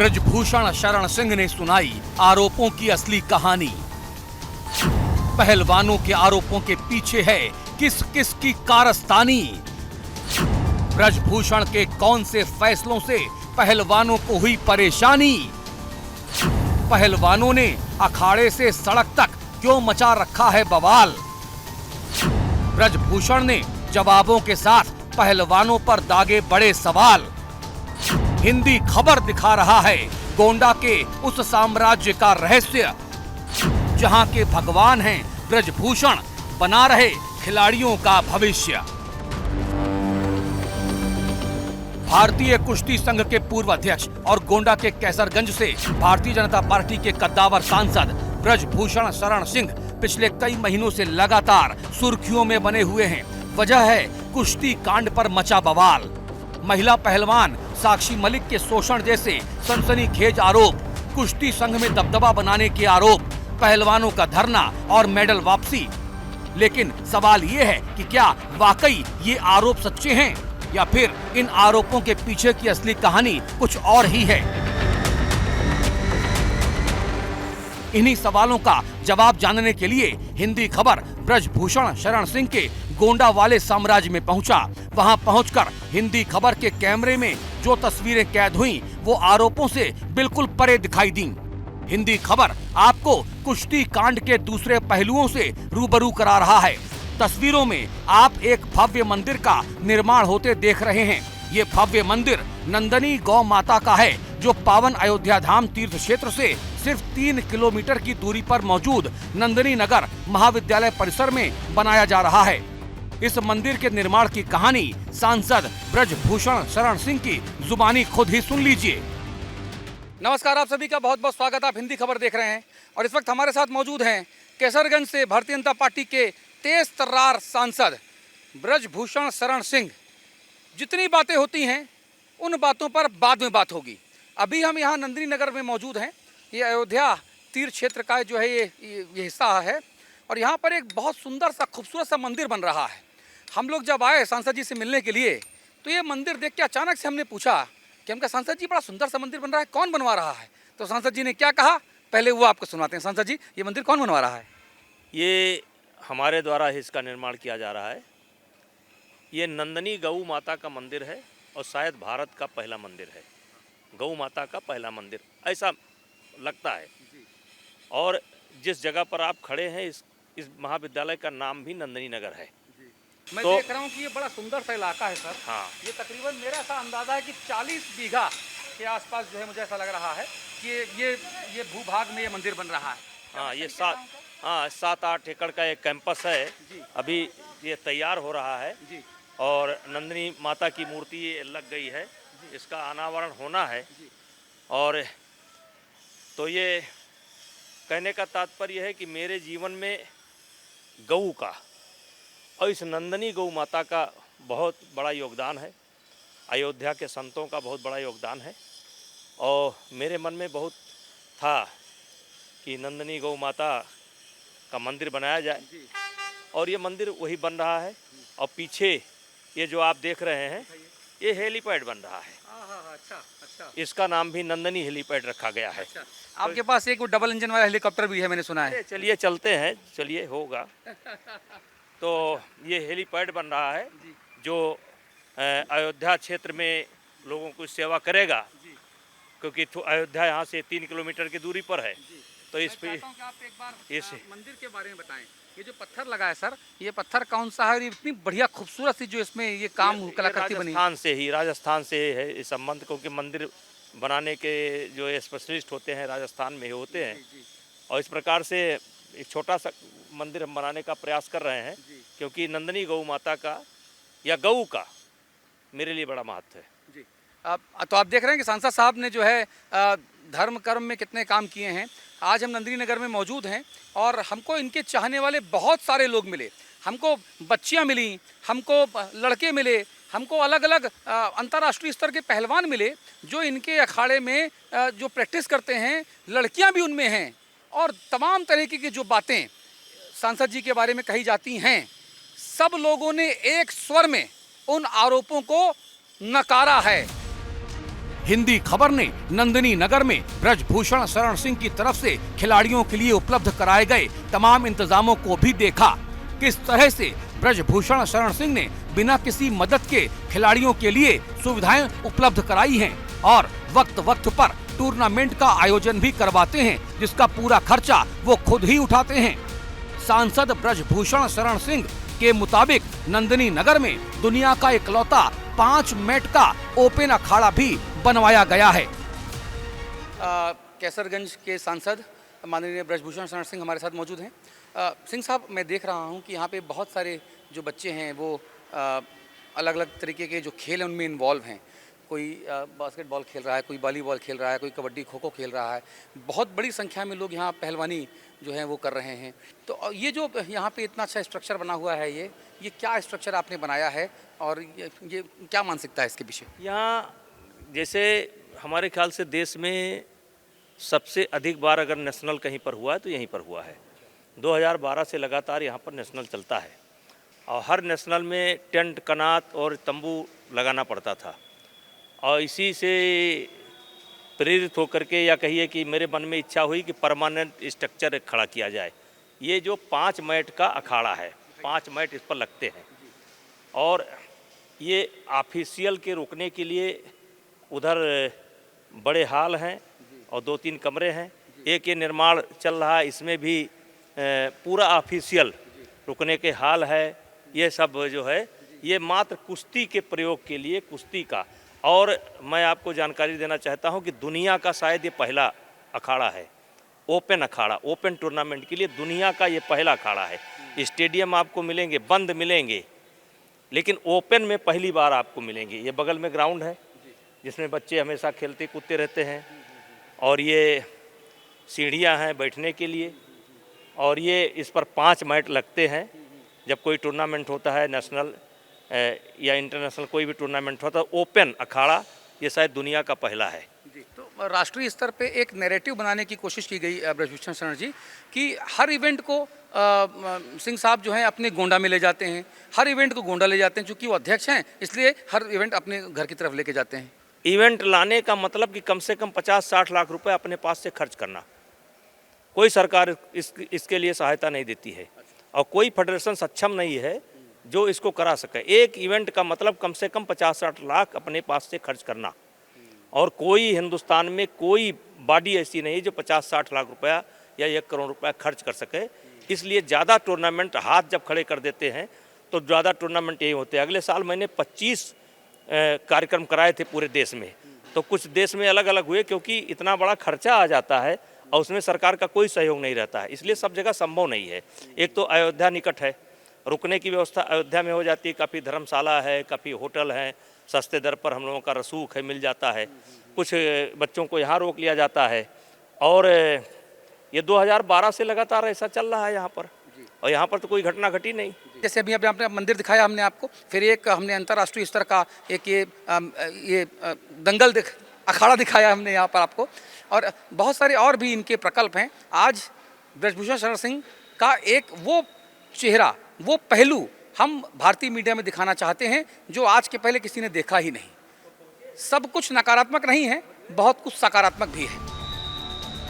ब्रजभूषण शरण सिंह ने सुनाई आरोपों की असली कहानी। पहलवानों के आरोपों के पीछे है किस किस की कारस्तानी। ब्रजभूषण के कौन से फैसलों से पहलवानों को हुई परेशानी। पहलवानों ने अखाड़े से सड़क तक क्यों मचा रखा है बवाल। ब्रजभूषण ने जवाबों के साथ पहलवानों पर दागे बड़े सवाल। हिंदी खबर दिखा रहा है गोंडा के उस साम्राज्य का रहस्य जहां के भगवान हैं ब्रजभूषण, बना रहे खिलाड़ियों का भविष्य। भारतीय कुश्ती संघ के पूर्व अध्यक्ष और गोंडा के कैसरगंज से भारतीय जनता पार्टी के कद्दावर सांसद ब्रजभूषण शरण सिंह पिछले कई महीनों से लगातार सुर्खियों में बने हुए हैं। वजह है कुश्ती कांड पर मचा बवाल। महिला पहलवान साक्षी मलिक के शोषण जैसे सनसनीखेज आरोप, कुश्ती संघ में दबदबा बनाने के आरोप, पहलवानों का धरना और मेडल वापसी। लेकिन सवाल ये है कि क्या वाकई ये आरोप सच्चे हैं या फिर इन आरोपों के पीछे की असली कहानी कुछ और ही है। इन्हीं सवालों का जवाब जानने के लिए हिंदी खबर ब्रजभूषण शरण सिंह के गोंडा वाले साम्राज्य में पहुंचा। वहां पहुंचकर हिंदी खबर के कैमरे में जो तस्वीरें कैद हुईं, वो आरोपों से बिल्कुल परे दिखाई दी। हिंदी खबर आपको कुश्ती कांड के दूसरे पहलुओं से रूबरू करा रहा है। तस्वीरों में आप एक भव्य मंदिर का निर्माण होते देख रहे हैं। ये भव्य मंदिर नंदनी गौ माता का है, जो पावन अयोध्या धाम तीर्थ क्षेत्र से सिर्फ 3 किलोमीटर की दूरी पर मौजूद नंदनी नगर महाविद्यालय परिसर में बनाया जा रहा है। इस मंदिर के निर्माण की कहानी सांसद ब्रजभूषण शरण सिंह की जुबानी खुद ही सुन लीजिए। नमस्कार, आप सभी का बहुत बहुत स्वागत। आप हिंदी खबर देख रहे हैं और इस वक्त हमारे साथ मौजूद हैं कैसरगंज से भारतीय जनता पार्टी के तेज तर्रार सांसद ब्रजभूषण शरण सिंह। जितनी बातें होती हैं उन बातों पर बाद में बात होगी। अभी हम यहाँ नंदनी नगर में मौजूद हैं। ये अयोध्या तीर्थ क्षेत्र का जो है ये हिस्सा है और यहाँ पर एक बहुत सुंदर सा खूबसूरत सा मंदिर बन रहा है। हम लोग जब आए सांसद जी से मिलने के लिए तो ये मंदिर देख के अचानक से हमने पूछा कि हमका सांसद जी बड़ा सुंदर सा मंदिर बन रहा है, कौन बनवा रहा है? तो सांसद जी ने क्या कहा, पहले वो आपको सुनाते हैं। सांसद जी, ये मंदिर कौन बनवा रहा है? ये हमारे द्वारा ही इसका निर्माण किया जा रहा है। ये नंदनी गऊ माता का मंदिर है और शायद भारत का पहला मंदिर है। गऊ माता का पहला मंदिर ऐसा लगता है। और जिस जगह पर आप खड़े हैं इस महाविद्यालय का नाम भी नंदनी नगर है। मैं देख रहा हूँ कि ये बड़ा सुंदर सा इलाका है सर। हाँ, ये तकरीबन मेरा ऐसा अंदाजा है कि 40 बीघा के आसपास जो है, मुझे ऐसा लग रहा है कि ये भूभाग में ये मंदिर बन रहा है। हाँ, ये 7-8 एकड़ का एक कैंपस है। अभी ये तैयार हो रहा है और नंदनी माता की मूर्ति लग गई है। इसका अनावरण होना है। और तो ये कहने का तात्पर्य है कि मेरे जीवन में गऊ का और इस नंदनी गऊ माता का बहुत बड़ा योगदान है। अयोध्या के संतों का बहुत बड़ा योगदान है। और मेरे मन में बहुत था कि नंदनी गऊ माता का मंदिर बनाया जाए और ये मंदिर वही बन रहा है। और पीछे ये जो आप देख रहे हैं ये हेलीपैड बन रहा है। अच्छा। इसका नाम भी नंदनी हेलीपैड रखा गया है। आपके पास एक डबल इंजन वाला हेलीकॉप्टर भी है, मैंने सुना है। चलिए चलते हैं, चलिए होगा। तो ये हेलीपैड बन रहा है जो अयोध्या क्षेत्र में लोगों की सेवा करेगा, क्योंकि अयोध्या यहाँ से 3 किलोमीटर की दूरी पर है। तो इस पे इस मंदिर के बारे में बताएं। ये जो पत्थर लगा है सर, ये पत्थर कौन सा है? इतनी बढ़िया खूबसूरत सी जो इसमें ये काम कलाकृति बनी। राजस्थान से है इस संबंध, क्योंकि मंदिर बनाने के जो स्पेशलिस्ट होते हैं राजस्थान में ही होते हैं। और इस प्रकार से एक छोटा सा मंदिर हम बनाने का प्रयास कर रहे हैं, क्योंकि नंदनी गऊ माता का या गऊ का मेरे लिए बड़ा महत्व है जी। तो आप देख रहे हैं कि सांसद साहब ने जो है धर्म कर्म में कितने काम किए हैं। आज हम नंदनी नगर में मौजूद हैं और हमको इनके चाहने वाले बहुत सारे लोग मिले। हमको बच्चियां मिली, हमको लड़के मिले, हमको अलग अलग अंतर्राष्ट्रीय स्तर के पहलवान मिले जो इनके अखाड़े में जो प्रैक्टिस करते हैं। लड़कियां भी उनमें हैं और तमाम तरीके की जो बातें सांसद जी के बारे में कही जाती हैं, सब लोगों ने एक स्वर में उन आरोपों को नकारा है। हिंदी खबर ने नंदिनी नगर में ब्रजभूषण शरण सिंह की तरफ से खिलाड़ियों के लिए उपलब्ध कराए गए तमाम इंतजामों को भी देखा। किस तरह से ब्रजभूषण शरण सिंह ने बिना किसी मदद के खिलाड़ियों के लिए सुविधाएं उपलब्ध कराई हैं और वक्त वक्त पर टूर्नामेंट का आयोजन भी करवाते हैं, जिसका पूरा खर्चा वो खुद ही उठाते हैं। सांसद ब्रजभूषण शरण सिंह के मुताबिक नंदिनी नगर में दुनिया का इकलौता 5 मैट का ओपन अखाड़ा भी बनवाया गया है। कैसरगंज के सांसद माननीय ब्रजभूषण शरण सिंह हमारे साथ मौजूद हैं। सिंह साहब, मैं देख रहा हूं कि यहाँ पे बहुत सारे जो बच्चे हैं वो अलग अलग तरीके के जो खेल हैं उनमें इन्वॉल्व हैं। कोई बास्केटबॉल खेल रहा है, कोई वॉलीबॉल खेल रहा है, कोई कबड्डी खो खो खेल रहा है। बहुत बड़ी संख्या में लोग यहाँ पहलवानी जो है वो कर रहे हैं। तो ये जो यहाँ पे इतना अच्छा स्ट्रक्चर बना हुआ है, ये क्या स्ट्रक्चर आपने बनाया है और ये क्या मानसिकता है इसके पीछे? यहाँ जैसे हमारे ख्याल से देश में सबसे अधिक बार अगर नेशनल कहीं पर हुआ है तो यहीं पर हुआ है। 2012 से लगातार यहाँ पर नेशनल चलता है और हर नेशनल में टेंट, कनात और तंबू लगाना पड़ता था और इसी से प्रेरित होकर के या कहिए कि मेरे मन में इच्छा हुई कि परमानेंट स्ट्रक्चर खड़ा किया जाए। ये जो 5 मैट का अखाड़ा है, 5 मैट इस पर लगते हैं और ये ऑफिशियल के रुकने के लिए उधर बड़े हॉल हैं और 2-3 कमरे हैं। एक ये निर्माण चल रहा है, इसमें भी पूरा ऑफिशियल रुकने के हॉल है। ये सब जो है ये मात्र कुश्ती के प्रयोग के लिए, कुश्ती का। और मैं आपको जानकारी देना चाहता हूं कि दुनिया का शायद ये पहला अखाड़ा है, ओपन अखाड़ा, ओपन टूर्नामेंट के लिए दुनिया का ये पहला अखाड़ा है। स्टेडियम आपको मिलेंगे, बंद मिलेंगे, लेकिन ओपन में पहली बार आपको मिलेंगे। ये बगल में ग्राउंड है जिसमें बच्चे हमेशा खेलते कूदते रहते हैं और ये सीढ़ियां हैं बैठने के लिए और ये इस पर 5 मैट लगते हैं। जब कोई टूर्नामेंट होता है, नेशनल या इंटरनेशनल कोई भी टूर्नामेंट होता है, ओपन अखाड़ा ये शायद दुनिया का पहला है। जी, तो राष्ट्रीय स्तर पे एक नैरेटिव बनाने की कोशिश की गई ब्रजभूषण शरण जी कि हर इवेंट को सिंह साहब जो हैं अपने गोंडा में ले जाते हैं, हर इवेंट को गोंडा ले जाते हैं। चूँकि वो अध्यक्ष हैं इसलिए हर इवेंट अपने घर की तरफ लेके जाते हैं। इवेंट लाने का मतलब कि कम से कम 50-60 लाख रुपए अपने पास से खर्च करना। कोई सरकार इसके लिए सहायता नहीं देती है और कोई फेडरेशन सक्षम नहीं है जो इसको करा सके। एक इवेंट का मतलब कम से कम 50-60 लाख अपने पास से खर्च करना और कोई हिंदुस्तान में कोई बॉडी ऐसी नहीं जो 50-60 लाख रुपया या 1 करोड़ रुपया खर्च कर सके। इसलिए ज़्यादा टूर्नामेंट हाथ जब खड़े कर देते हैं तो ज़्यादा टूर्नामेंट यही होते हैं। अगले साल मैंने 25 कार्यक्रम कराए थे पूरे देश में, तो कुछ देश में अलग अलग हुए क्योंकि इतना बड़ा खर्चा आ जाता है और उसमें सरकार का कोई सहयोग नहीं रहता है, इसलिए सब जगह संभव नहीं है। एक तो अयोध्या निकट है, रुकने की व्यवस्था अयोध्या में हो जाती है, काफ़ी धर्मशाला है, काफ़ी होटल हैं, सस्ते दर पर हम लोगों का रसूख है, मिल जाता है। कुछ बच्चों को यहाँ रोक लिया जाता है और ये 2012 से लगातार ऐसा चल रहा है यहाँ पर और यहाँ पर तो कोई घटना घटी नहीं। जैसे अभी आपने मंदिर दिखाया हमने आपको, फिर एक हमने अंतर्राष्ट्रीय स्तर का एक ये दंगल अखाड़ा दिखाया हमने यहाँ पर आपको और बहुत सारे और भी इनके प्रकल्प हैं। आज ब्रजभूषण शरण सिंह का एक वो चेहरा, वो पहलू हम भारतीय मीडिया में दिखाना चाहते हैं जो आज के पहले किसी ने देखा ही नहीं। सब कुछ नकारात्मक नहीं है, बहुत कुछ सकारात्मक भी है।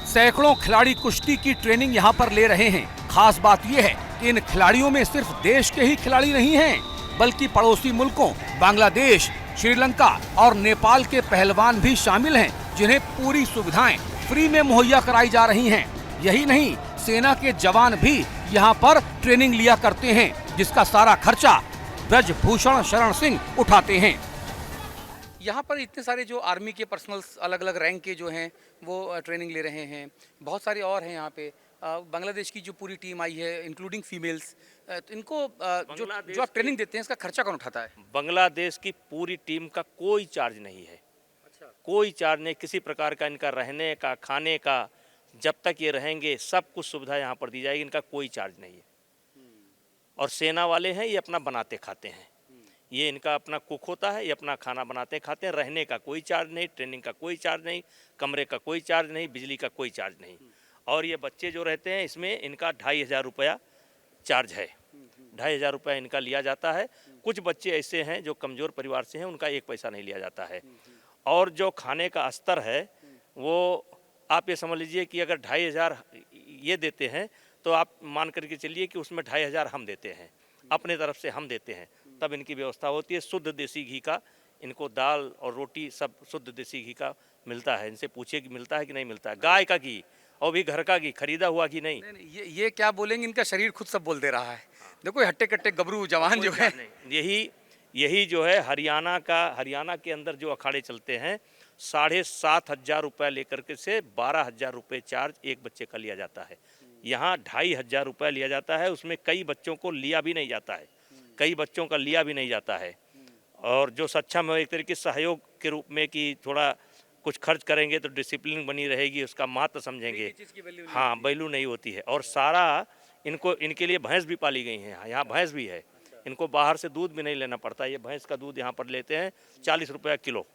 सैकड़ों खिलाड़ी कुश्ती की ट्रेनिंग यहाँ पर ले रहे हैं। खास बात यह है कि इन खिलाड़ियों में सिर्फ देश के ही खिलाड़ी नहीं हैं, बल्कि पड़ोसी मुल्कों बांग्लादेश, श्रीलंका और नेपाल के पहलवान भी शामिल हैं, जिन्हें पूरी सुविधाएं फ्री में मुहैया कराई जा रही हैं। यही नहीं, सेना के जवान भी यहाँ पर ट्रेनिंग लिया करते हैं, जिसका सारा खर्चा ब्रजभूषण शरण सिंह उठाते हैं। यहाँ पर इतने सारे जो आर्मी के पर्सनल्स अलग अलग रैंक के जो हैं वो ट्रेनिंग ले रहे हैं, बहुत सारे और हैं यहाँ पे। बांग्लादेश की जो पूरी टीम आई है इंक्लूडिंग फीमेल्स, इनको जो आप ट्रेनिंग देते हैं इसका खर्चा कौन उठाता है? बांग्लादेश की पूरी टीम का कोई चार्ज नहीं है। अच्छा। कोई चार्ज नहीं, किसी प्रकार का इनका रहने का, खाने का, जब तक ये रहेंगे सब कुछ सुविधा यहाँ पर दी जाएगी, इनका कोई चार्ज नहीं है। और सेना वाले हैं, ये अपना बनाते खाते हैं, ये इनका अपना कुक होता है, ये अपना खाना बनाते खाते हैं। रहने का कोई चार्ज नहीं, ट्रेनिंग का कोई चार्ज नहीं, कमरे का कोई चार्ज नहीं, बिजली का कोई चार्ज नहीं। और ये बच्चे जो रहते हैं इसमें इनका 2500 रुपया चार्ज है, 2500 रुपया इनका लिया जाता है। कुछ बच्चे ऐसे हैं जो कमज़ोर परिवार से हैं, उनका 1 पैसा नहीं लिया जाता है। और जो खाने का स्तर है वो आप ये समझ लीजिए कि अगर 2,500 ये देते हैं तो आप मान करके चलिए कि उसमें 2,500 हम देते हैं, अपने तरफ से हम देते हैं, तब इनकी व्यवस्था होती है। शुद्ध देसी घी का इनको दाल और रोटी सब शुद्ध देसी घी का मिलता है। इनसे पूछिए कि मिलता है कि नहीं मिलता है। गाय का घी और भी घर का घी, खरीदा हुआ घी नहीं। नहीं, ये क्या बोलेंगे, इनका शरीर खुद सब बोल दे रहा है। देखो हट्टे कट्टे गबरू जवान जो है, यही जो है हरियाणा के अंदर जो अखाड़े चलते हैं 7,500 रुपये लेकर के से 12,000 रुपये चार्ज एक बच्चे का लिया जाता है। यहाँ 2,500 रुपये लिया जाता है, उसमें कई बच्चों को लिया भी नहीं जाता है, कई बच्चों का लिया भी नहीं जाता है। और जो सक्षम है एक तरीके से सहयोग के रूप में कि थोड़ा कुछ खर्च करेंगे तो डिसिप्लिन बनी रहेगी, उसका महत्व समझेंगे। हाँ, वैल्यू नहीं होती है। और सारा इनके लिए भैंस भी पाली गई हैं, यहाँ भैंस भी है, इनको बाहर से दूध भी नहीं लेना पड़ता। ये भैंस का दूध यहाँ पर लेते हैं 40 रुपये किलो,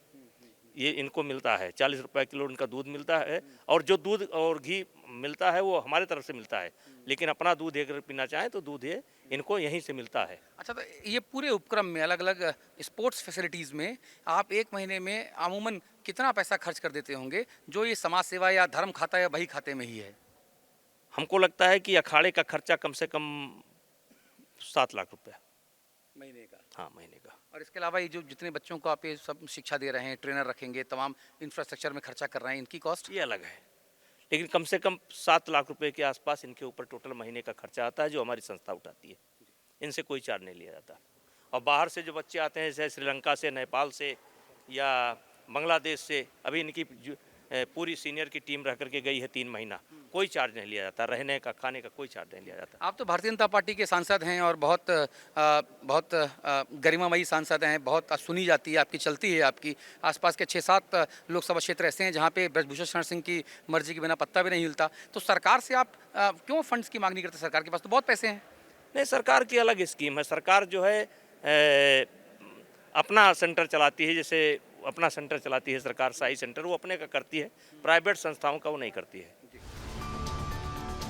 ये इनको मिलता है 40 रुपये किलो इनका दूध मिलता है। और जो दूध और घी मिलता है वो हमारे तरफ से मिलता है, लेकिन अपना दूध अगर पीना चाहें तो दूध ये इनको यहीं से मिलता है। अच्छा, तो ये पूरे उपक्रम में अलग अलग स्पोर्ट्स फैसिलिटीज़ में आप एक महीने में अमूमन कितना पैसा खर्च कर देते होंगे, जो ये समाज सेवा या धर्म खाता या बही खाते में ही है? हमको लगता है कि अखाड़े का खर्चा कम से कम 7 लाख रुपये महीने का। हाँ, महीने का। और इसके अलावा ये जो जितने बच्चों को आप ये सब शिक्षा दे रहे हैं, ट्रेनर रखेंगे, तमाम इंफ्रास्ट्रक्चर में खर्चा कर रहे हैं, इनकी कॉस्ट ये अलग है, लेकिन कम से कम 7 लाख रुपए के आसपास इनके ऊपर टोटल महीने का खर्चा आता है, जो हमारी संस्था उठाती है। इनसे कोई चार्ज नहीं लिया जाता। और बाहर से जो बच्चे आते हैं जैसे श्रीलंका से, नेपाल से या बांग्लादेश से, अभी इनकी पूरी सीनियर की टीम रह करके गई है 3 महीना, कोई चार्ज नहीं लिया जाता, रहने का खाने का कोई चार्ज नहीं लिया जाता। आप तो भारतीय जनता पार्टी के सांसद हैं और बहुत गरिमामयी सांसद हैं, बहुत सुनी जाती है आपकी, चलती है आपकी। आसपास के 6-7 लोकसभा क्षेत्र ऐसे हैं जहां पे ब्रजभूषण शरण सिंह की मर्जी के बिना पत्ता भी नहीं हिलता। तो सरकार से आप क्यों फंड्स की मांग नहीं करते? सरकार के पास तो बहुत पैसे हैं। नहीं, सरकार की अलग स्कीम है। सरकार जो है अपना सेंटर चलाती है, जैसे अपना सेंटर चलाती है सरकार, साई सेंटर वो अपने का करती है, प्राइवेट संस्थाओं का वो नहीं करती है।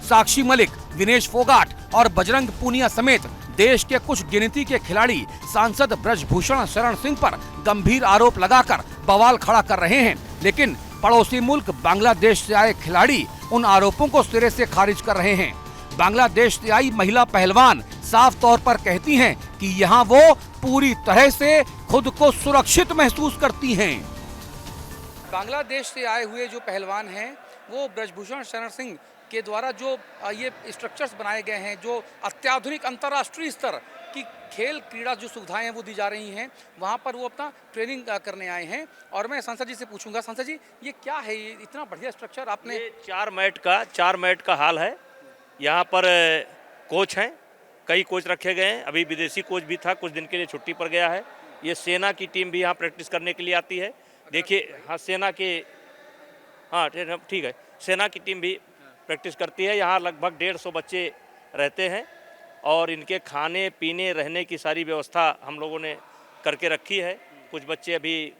साक्षी मलिक, विनेश फोगाट और बजरंग पूनिया समेत देश के कुछ गिनती के खिलाड़ी सांसद ब्रजभूषण शरण सिंह पर गंभीर आरोप लगाकर बवाल खड़ा कर रहे हैं, लेकिन पड़ोसी मुल्क बांग्लादेश से आए खिलाड़ी उन आरोपों को सिरे से खारिज कर रहे हैं। बांग्लादेश से आई महिला पहलवान साफ तौर पर कहती हैं कि यहाँ वो पूरी तरह से खुद को सुरक्षित महसूस करती हैं। बांग्लादेश से आए हुए जो पहलवान हैं वो ब्रजभूषण शरण सिंह के द्वारा जो ये स्ट्रक्चर्स बनाए गए हैं, जो अत्याधुनिक अंतर्राष्ट्रीय स्तर की खेल क्रीड़ा जो सुविधाएं हैं वो दी जा रही हैं, वहाँ पर वो अपना ट्रेनिंग करने आए हैं। और मैं सांसद जी से पूछूंगा, सांसद जी ये क्या है, ये इतना बढ़िया स्ट्रक्चर आपने? ये 4 मैट का हाल है। यहाँ पर कोच हैं, कई कोच रखे गए हैं। अभी विदेशी कोच भी था, कुछ दिन के लिए छुट्टी पर गया है। ये सेना की टीम भी यहाँ प्रैक्टिस करने के लिए आती है। देखिए, हाँ सेना के, हाँ ठीक है, सेना की टीम भी प्रैक्टिस करती है। यहाँ लगभग 150 बच्चे रहते हैं और इनके खाने पीने रहने की सारी व्यवस्था हम लोगों ने करके रखी है। कुछ बच्चे अभी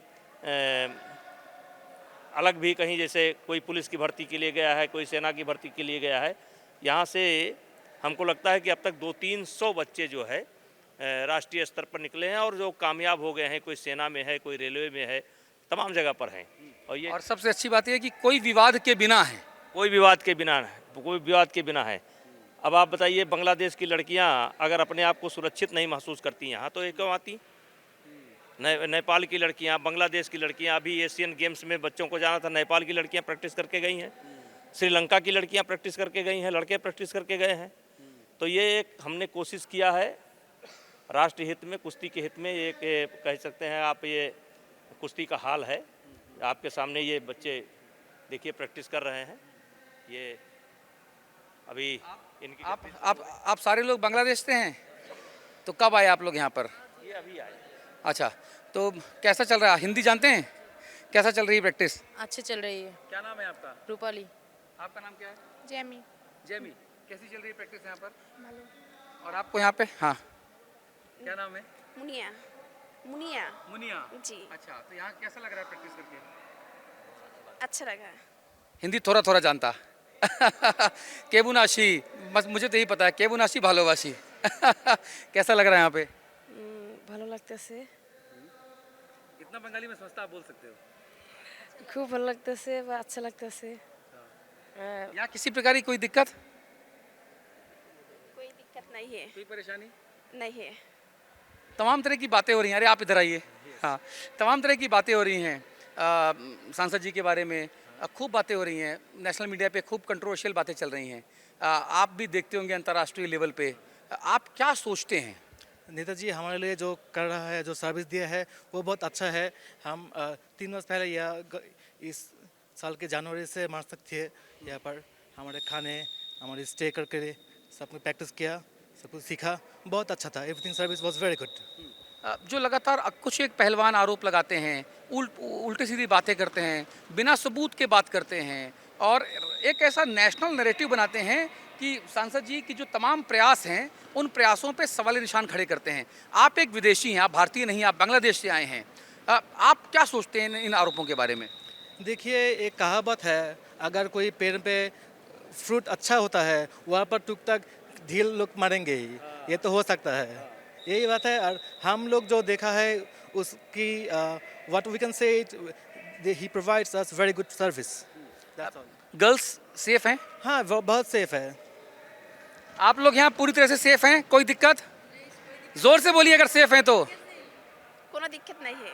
अलग भी कहीं, जैसे कोई पुलिस की भर्ती के लिए गया है, कोई सेना की भर्ती के लिए गया है। यहाँ से हमको लगता है कि अब तक 200-300 बच्चे जो है राष्ट्रीय स्तर पर निकले हैं और जो कामयाब हो गए हैं, कोई सेना में है, कोई रेलवे में है, तमाम जगह पर हैं। और सबसे अच्छी बात यह है कि कोई विवाद के बिना है, कोई विवाद के बिना है। अब आप बताइए, बांग्लादेश की लड़कियां अगर अपने आप को सुरक्षित नहीं महसूस करती यहाँ तो ये क्यों आती? नेपाल की लड़कियां, बांग्लादेश की लड़कियां, अभी एशियन गेम्स में बच्चों को जाना था, नेपाल की लड़कियां प्रैक्टिस करके गई हैं, श्रीलंका की लड़कियां प्रैक्टिस करके गई हैं, लड़के प्रैक्टिस करके गए हैं। तो ये एक हमने कोशिश किया है राष्ट्र हित में, कुश्ती के हित में, एक कह सकते हैं आप, ये कुश्ती का हाल है। आपके सामने ये बच्चे देखिए प्रैक्टिस कर रहे हैं। ये अभी इनकी आप सारे लोग बांग्लादेश से हैं, तो कब आए आप लोग यहाँ पर? ये अभी आए। अच्छा, तो कैसा चल रहा है? हिंदी जानते हैं? कैसा चल रही है प्रैक्टिस? अच्छी चल रही है। क्या नाम है आपका? रूपाली। आपका नाम क्या है? जैमी। जैमी, कैसी चल रही है प्रैक्टिस यहाँ पर? और आपको यहाँ पे? हाँ, क्या नाम है? मुनिया। मुनिया। मुनिया जी। अच्छा, तो यहाँ कैसा लग रहा है प्रैक्टिस करके? अच्छा लगा। हिंदी थोड़ा थोड़ा जानता। केबुनाशी, बस मुझे तो यही पता है, केबुनाशी भालोबाशी। कैसा लग रहा है यहाँ पे? ভালো লাগতেছে। इतना बंगाली में समझता आप बोल सकते हो? खूब ভালো লাগতেছে বা আচ্ছা লাগতেছে यहाँ किसी प्रकार की कोई दिक्कत, कोई दिक्कत नहीं है। कोई परेशानी? नहीं है। तमाम तरह की बातें हो रही हैं। अरे आप इधर आइए। हाँ, तमाम तरह की बातें हो रही हैं सांसद जी के बारे में। खूब बातें हो रही हैं, नेशनल मीडिया पे खूब कंट्रोवर्शियल बातें चल रही हैं। आप भी देखते होंगे अंतर्राष्ट्रीय लेवल पे। आप क्या सोचते हैं? नेताजी हमारे लिए जो कर रहा है, जो सर्विस दिया है, वो बहुत अच्छा है। हम 3 वर्ष पहले इस साल के जनवरी से मार्च तक थे यहाँ पर। हमारे खाने, हमारे स्टे करके सब कुछ प्रैक्टिस किया, सब कुछ सीखा, बहुत अच्छा था। Everything service was very good. जो लगातार कुछ एक पहलवान आरोप लगाते हैं, उल्टी सीधी बातें करते हैं, बिना सबूत के बात करते हैं और एक ऐसा नेशनल नैरेटिव बनाते हैं कि सांसद जी की जो तमाम प्रयास हैं उन प्रयासों पे सवाल निशान खड़े करते हैं। आप एक विदेशी हैं, आप भारतीय नहीं, आप बांग्लादेश से आए हैं। आप क्या सोचते हैं इन आरोपों के बारे में? देखिए, एक कहावत है, अगर कोई पेड़ पे फ्रूट अच्छा होता है, वहाँ पर टुक तक ढील लोग मारेंगे ही। ये तो हो सकता है, यही बात है। और हम लोग जो देखा है उसकी what we can say, he provides us very good service. Girls safe हैं? हाँ, वो बहुत सेफ है। आप लोग यहाँ पूरी तरह से सेफ हैं? कोई दिक्कत? जोर से बोलिए अगर सेफ हैं तो। कोनो दिक्कत नहीं है।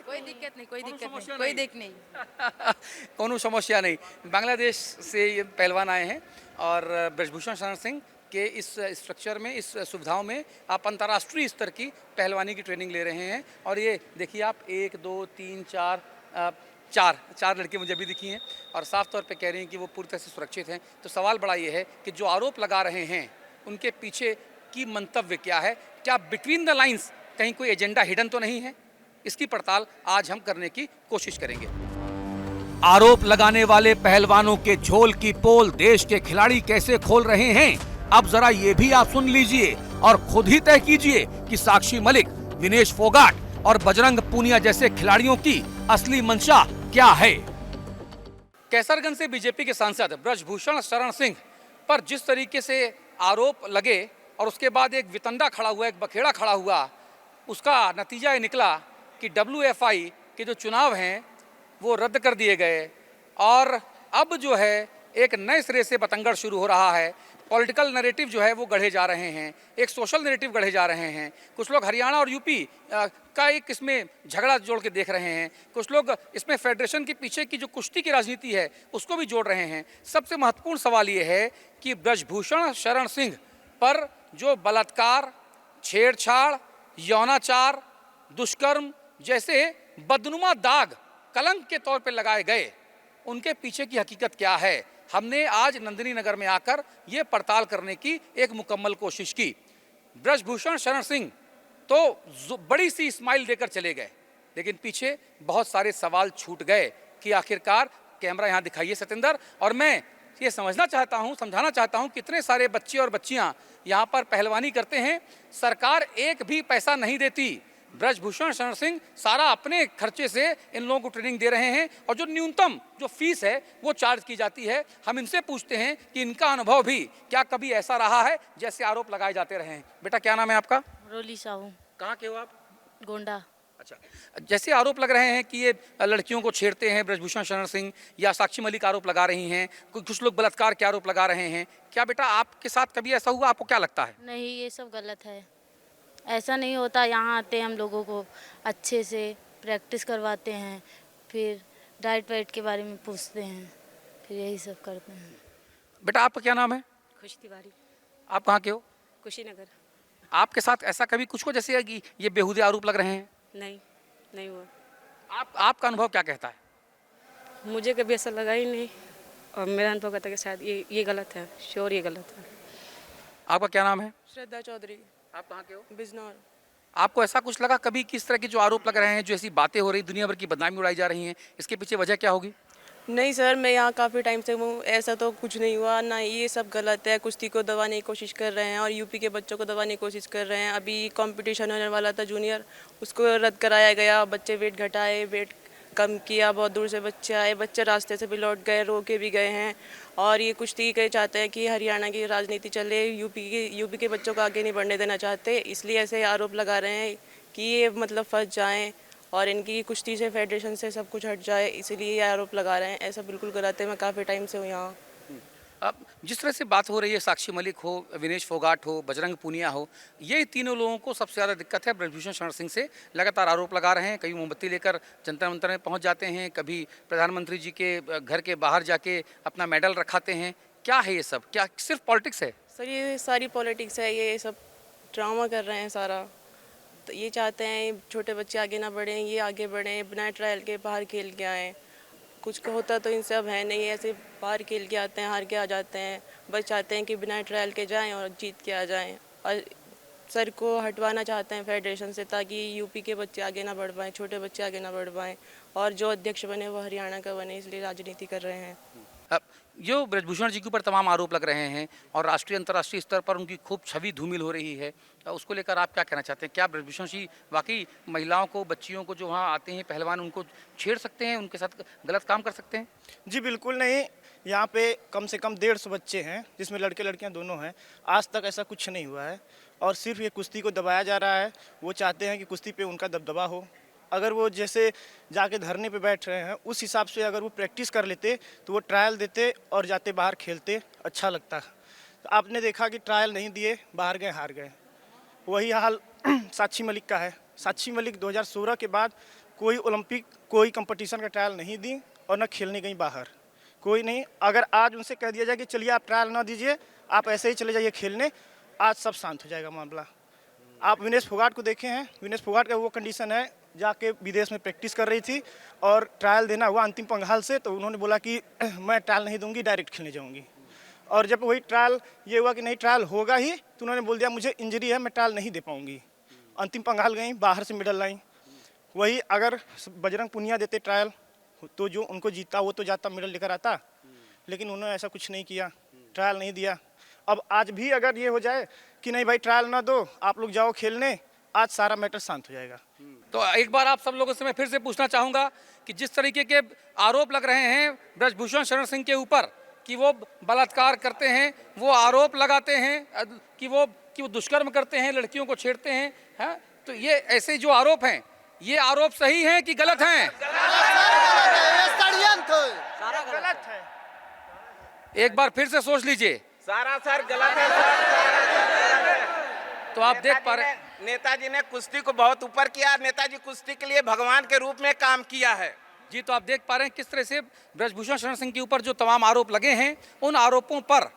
कोई दिक्कत नहीं, कोई दिक्कत नहीं, कोई दिक्कत नहीं। कोनो समस्या नहीं। बांग्लादेश से ये पहलवान आए हैं और ब्रजभूषण शरण सिंह के इस स्ट्रक्चर में, इस सुविधाओं में आप अंतर्राष्ट्रीय स्तर की पहलवानी की ट्रेनिंग ले रहे हैं। और ये देखिए आप 1 2 3 4 चार लड़के मुझे अभी दिखी हैं और साफ तौर पे कह रही हैं कि वो पूरी तरह से सुरक्षित हैं। तो सवाल बड़ा ये है कि जो आरोप लगा रहे हैं उनके पीछे की मंतव्य क्या है? क्या बिटवीन द लाइंस कहीं कोई एजेंडा हिडन तो नहीं है? इसकी पड़ताल आज हम करने की कोशिश करेंगे। आरोप लगाने वाले पहलवानों के झोल की पोल देश के खिलाड़ी कैसे खोल रहे हैं, अब जरा ये भी आप सुन लीजिए और खुद ही तय कीजिए कि साक्षी मलिक, विनेश फोगाट और बजरंग पूनिया जैसे खिलाड़ियों की असली मंशा क्या है। कैसरगंज से बीजेपी के सांसद ब्रजभूषण शरण सिंह पर जिस तरीके से आरोप लगे और उसके बाद एक वितंडा खड़ा हुआ, एक बखेड़ा खड़ा हुआ, उसका नतीजा ये निकला कि WFI के जो चुनाव हैं वो रद्द कर दिए गए और अब जो है एक नए सिरे से बतंगड़ शुरू हो रहा है। पॉलिटिकल नैरेटिव जो है वो गढ़े जा रहे हैं, एक सोशल नैरेटिव गढ़े जा रहे हैं। कुछ लोग हरियाणा और यूपी का एक इसमें झगड़ा जोड़ के देख रहे हैं, कुछ लोग इसमें फेडरेशन के पीछे की जो कुश्ती की राजनीति है उसको भी जोड़ रहे हैं। सबसे महत्वपूर्ण सवाल ये है कि ब्रजभूषण शरण सिंह पर जो बलात्कार, छेड़छाड़, यौनाचार, दुष्कर्म जैसे बदनुमा दाग कलंक के तौर पर लगाए गए, उनके पीछे की हकीकत क्या है। हमने आज नंदिनी नगर में आकर ये पड़ताल करने की एक मुकम्मल कोशिश की। ब्रजभूषण शरण सिंह तो बड़ी सी स्माइल देकर चले गए, लेकिन पीछे बहुत सारे सवाल छूट गए कि आखिरकार, कैमरा यहाँ दिखाइए सतेंद्र, और मैं ये समझना चाहता हूँ, समझाना चाहता हूँ, कितने सारे बच्चे और बच्चियाँ यहाँ पर पहलवानी करते हैं, सरकार एक भी पैसा नहीं देती। ब्रजभूषण शरण सिंह सारा अपने खर्चे से इन लोगों को ट्रेनिंग दे रहे हैं और जो न्यूनतम जो फीस है वो चार्ज की जाती है। हम इनसे पूछते हैं कि इनका अनुभव भी क्या कभी ऐसा रहा है जैसे आरोप लगाए जाते रहे हैं। बेटा क्या नाम है आपका? रोली साहू, कहाँ के हो आप? गोंडा। अच्छा, जैसे आरोप लग रहे हैं कि ये लड़कियों को छेड़ते हैं ब्रजभूषण शरण सिंह, या साक्षी मलिक आरोप लगा रही हैं, कुछ लोग बलात्कार के आरोप लगा रहे हैं, क्या बेटा आपके साथ कभी ऐसा हुआ? आपको क्या लगता है? नहीं, ये सब गलत है, ऐसा नहीं होता। यहाँ आते हम लोगों को अच्छे से प्रैक्टिस करवाते हैं, फिर डाइट वाइट के बारे में पूछते हैं, फिर यही सब करते हैं। बेटा आपका क्या नाम है? खुशी तिवारी, आप कहाँ के हो? कुशीनगर। आपके साथ ऐसा कभी कुछ हो जैसे कि ये बेहुदे आरोप लग रहे हैं? नहीं, नहीं हुआ। आपका अनुभव क्या कहता है? मुझे कभी ऐसा लगा ही नहीं, और मेरा अनुभव कहता है कि शायद ये गलत है, श्योर ये गलत है। आपका क्या नाम है? श्रद्धा चौधरी, आप कहाँ के हो? बिजनौर। आपको ऐसा कुछ लगा कभी किस तरह के जो आरोप लग रहे हैं, जो ऐसी बातें हो रही, दुनिया भर की बदनामी उड़ाई जा रही हैं, इसके पीछे वजह क्या होगी? नहीं सर, मैं यहाँ काफ़ी टाइम से हूँ, ऐसा तो कुछ नहीं हुआ ना। ये सब गलत है, कुश्ती को दबाने की कोशिश कर रहे हैं और यूपी के बच्चों को दबाने की कोशिश कर रहे हैं। अभी कंपटीशन होने वाला था जूनियर, उसको रद्द कराया गया। बच्चे वेट घटाए, वेट कम किया, बहुत दूर से बच्चे आए, बच्चे रास्ते से भी लौट गए, रो के भी गए हैं। और ये कुश्ती के चाहते हैं कि हरियाणा की राजनीति चले, यूपी के बच्चों को आगे नहीं बढ़ने देना चाहते, इसलिए ऐसे आरोप लगा रहे हैं कि ये मतलब फंस जाएं और इनकी कुश्ती से फेडरेशन से सब कुछ हट जाए, इसीलिए ये आरोप लगा रहे हैं। ऐसा बिल्कुल गलत है। मैं काफ़ी टाइम से हूँ यहाँ। अब जिस तरह से बात हो रही है, साक्षी मलिक हो, विनेश फोगाट हो, बजरंग पूनिया हो, ये तीनों लोगों को सबसे ज़्यादा दिक्कत है। ब्रजभूषण शरण सिंह से लगातार आरोप लगा रहे हैं। कभी मोमबत्ती लेकर जंतर मंतर में पहुंच जाते हैं, कभी प्रधानमंत्री जी के घर के बाहर जाके अपना मेडल रखाते हैं। क्या है ये सब? क्या सिर्फ पॉलिटिक्स है? सर ये सारी पॉलिटिक्स है, ये सब ड्रामा कर रहे हैं सारा। तो ये चाहते हैं छोटे बच्चे आगे ना बढ़ें, ये आगे बढ़ें, बिना ट्रायल के बाहर खेल के आएँ। कुछ का होता तो इनसे अब है नहीं, ऐसे बाहर खेल के आते हैं, हार के आ जाते हैं। बस चाहते हैं कि बिना ट्रायल के जाएं और जीत के आ जाएं। और सर को हटवाना चाहते हैं फेडरेशन से, ताकि यूपी के बच्चे आगे ना बढ़ पाएँ, छोटे बच्चे आगे ना बढ़ पाएँ। और जो अध्यक्ष बने वो हरियाणा का बने, इसलिए राजनीति कर रहे हैं। अब जो ब्रजभूषण जी के ऊपर तमाम आरोप लग रहे हैं और राष्ट्रीय अंतर्राष्ट्रीय स्तर पर उनकी खूब छवि धूमिल हो रही है, उसको लेकर आप क्या कहना चाहते हैं? क्या ब्रजभूषण जी वाकई महिलाओं को, बच्चियों को जो वहाँ आते हैं पहलवान, उनको छेड़ सकते हैं, उनके साथ गलत काम कर सकते हैं? जी बिल्कुल नहीं। यहाँ पे कम से कम 150 बच्चे हैं, जिसमें लड़के लड़कियाँ दोनों हैं। आज तक ऐसा कुछ नहीं हुआ है और सिर्फ ये कुश्ती को दबाया जा रहा है। वो चाहते हैं कि कुश्ती पे उनका दबदबा हो। अगर वो जैसे जाके धरने पे बैठ रहे हैं, उस हिसाब से अगर वो प्रैक्टिस कर लेते तो वो ट्रायल देते और जाते बाहर खेलते, अच्छा लगता। तो आपने देखा कि ट्रायल नहीं दिए, बाहर गए, हार गए। वही हाल साक्षी मलिक का है। साक्षी मलिक 2016 के बाद कोई ओलंपिक, कोई कंपटीशन का ट्रायल नहीं दी और न खेलने गई बाहर, कोई नहीं। अगर आज उनसे कह दिया जाए कि चलिए आप ट्रायल ना दीजिए, आप ऐसे ही चले जाइए खेलने, आज सब शांत हो जाएगा मामला। आप विनेश फोगाट को देखे हैं, विनेश फोगाट का वो कंडीशन है, जाके विदेश में प्रैक्टिस कर रही थी और ट्रायल देना हुआ अंतिम पंगाल से, तो उन्होंने बोला कि मैं ट्रायल नहीं दूंगी, डायरेक्ट खेलने जाऊंगी। और जब वही ट्रायल ये हुआ कि नहीं ट्रायल होगा ही, तो उन्होंने बोल दिया मुझे इंजरी है, मैं ट्रायल नहीं दे पाऊंगी। अंतिम पंगाल गई, बाहर से मेडल लाई। वही अगर बजरंग पूनिया देते ट्रायल तो जो उनको जीता वो तो जाता, मेडल लेकर आता, लेकिन उन्होंने ऐसा कुछ नहीं किया, ट्रायल नहीं दिया। अब आज भी अगर ये हो जाए कि नहीं भाई ट्रायल ना दो, आप लोग जाओ खेलने, आज सारा मैटर शांत हो जाएगा। तो एक बार आप सब लोगों से मैं फिर से पूछना चाहूँगा कि जिस तरीके के आरोप लग रहे हैं ब्रजभूषण शरण सिंह के ऊपर कि वो बलात्कार करते हैं, वो आरोप लगाते हैं कि वो दुष्कर्म करते हैं, लड़कियों को छेड़ते हैं, हाँ? तो ये ऐसे जो आरोप हैं, ये आरोप सही हैं कि गलत हैं? गलत है। एक बार फिर से सोच लीजिए। सारा सर गलत है। तो आप देख पा रहे हैं नेताजी ने कुश्ती को बहुत ऊपर किया। नेताजी कुश्ती के लिए भगवान के रूप में काम किया है। जी। तो आप देख पा रहे हैं किस तरह से ब्रजभूषण शरण सिंह के ऊपर जो तमाम आरोप लगे हैं, उन आरोपों पर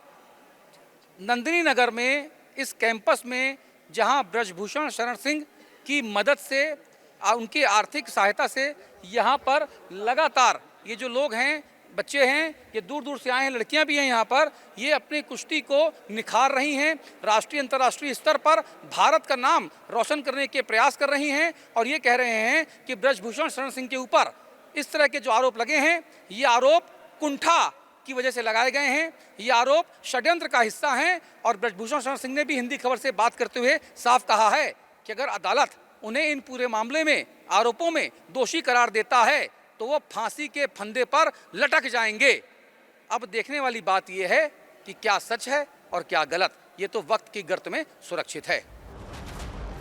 नंदिनी नगर में इस कैंपस में जहां ब्रजभूषण शरण सिंह की मदद से, उनकी आर्थिक सहायता से यहाँ पर लगातार ये जो लोग हैं, बच्चे हैं, ये दूर दूर से आए हैं, लड़कियां भी हैं यहाँ पर, ये अपनी कुश्ती को निखार रही हैं, राष्ट्रीय अंतर्राष्ट्रीय स्तर पर भारत का नाम रोशन करने के प्रयास कर रही हैं। और ये कह रहे हैं कि ब्रजभूषण शरण सिंह के ऊपर इस तरह के जो आरोप लगे हैं, ये आरोप कुंठा की वजह से लगाए गए हैं, ये आरोप षड्यंत्र का हिस्सा हैं। और ब्रजभूषण शरण सिंह ने भी हिंदी खबर से बात करते हुए साफ कहा है कि अगर अदालत उन्हें इन पूरे मामले में, आरोपों में दोषी करार देता है तो वो फांसी के फंदे पर लटक जाएंगे। अब देखने वाली बात यह है कि क्या सच है और क्या गलत, ये तो वक्त की गर्त में सुरक्षित है।